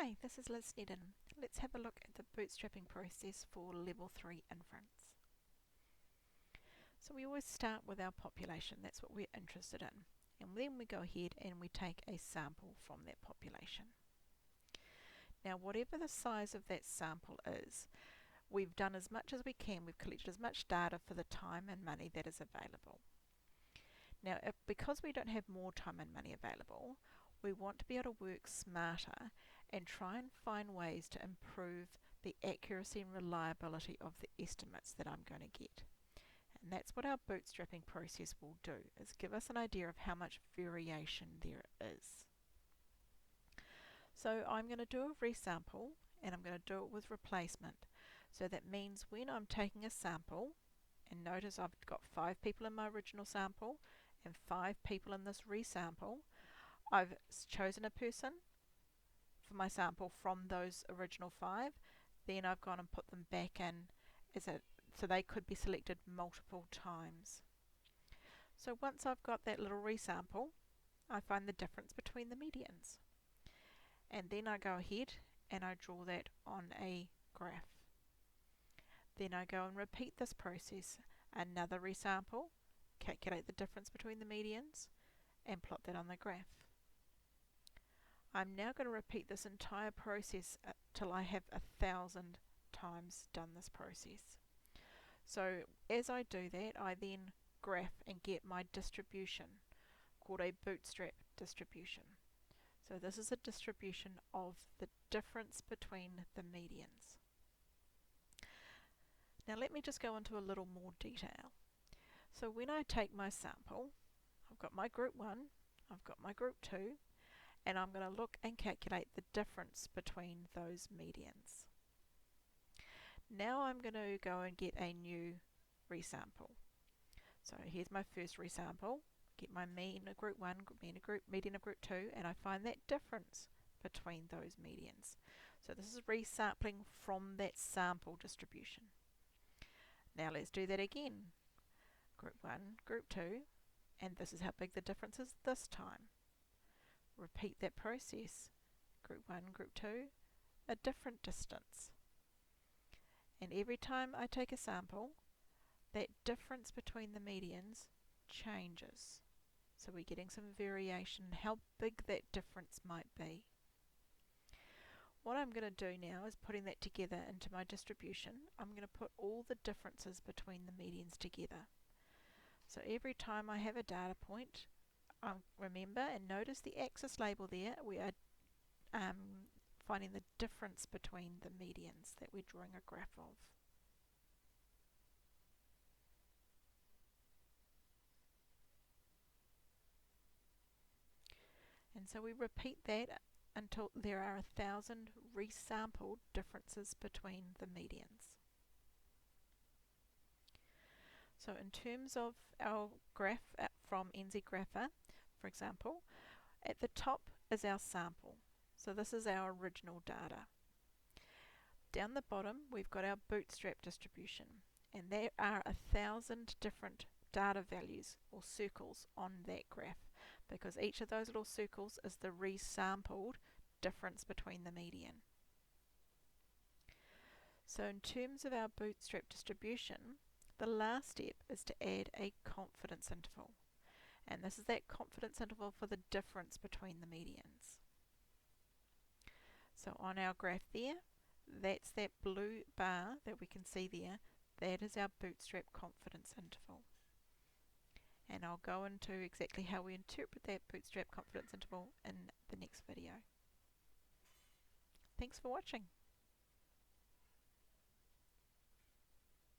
Hi, this is Liz Eden. Let's have a look at the bootstrapping process for Level 3 inference. So we always start with our population, that's what we're interested in. And then we go ahead and we take a sample from that population. Now whatever the size of that sample is, we've done as much as we can, we've collected as much data for the time and money that is available. Now because we don't have more time and money available, we want to be able to work smarter and try and find ways to improve the accuracy and reliability of the estimates that I'm going to get. And that's what our bootstrapping process will do, is give us an idea of how much variation there is. So I'm going to do a resample, and I'm going to do it with replacement. So that means when I'm taking a sample, and notice I've got 5 people in my original sample and 5 people in this resample, I've chosen a person for my sample from those original 5, then I've gone and put them back in so they could be selected multiple times. So once I've got that little resample, I find the difference between the medians. And then I go ahead and I draw that on a graph. Then I go and repeat this process, another resample, calculate the difference between the medians, and plot that on the graph. I'm now going to repeat this entire process till I have 1,000 times done this process. So as I do that, I then graph and get my distribution called a bootstrap distribution. So this is a distribution of the difference between the medians. Now let me just go into a little more detail. So when I take my sample, I've got my group 1, I've got my group 2, and I'm going to look and calculate the difference between those medians. Now I'm going to go and get a new resample. So here's my first resample, get my mean of group 1, median of group 2, and I find that difference between those medians. So this is resampling from that sample distribution. Now let's do that again. Group 1, group 2, and this is how big the difference is this time. Repeat that process. Group 1, group 2, a different distance. And every time I take a sample, that difference between the medians changes. So we're getting some variation in how big that difference might be. What I'm going to do now is putting that together into my distribution. I'm going to put all the differences between the medians together. So every time I have a data point, remember and notice the axis label there, we are finding the difference between the medians that we're drawing a graph of. And so we repeat that until there are 1,000 resampled differences between the medians. So in terms of our graph from NZGrapher, for example, at the top is our sample. So this is our original data. Down the bottom we've got our bootstrap distribution, and there are 1,000 different data values or circles on that graph, because each of those little circles is the resampled difference between the median. So in terms of our bootstrap distribution, the last step is to add a confidence interval, and this is that confidence interval for the difference between the medians. So on our graph there, that's that blue bar that we can see there, that is our bootstrap confidence interval. And I'll go into exactly how we interpret that bootstrap confidence interval in the next video. Thanks for watching.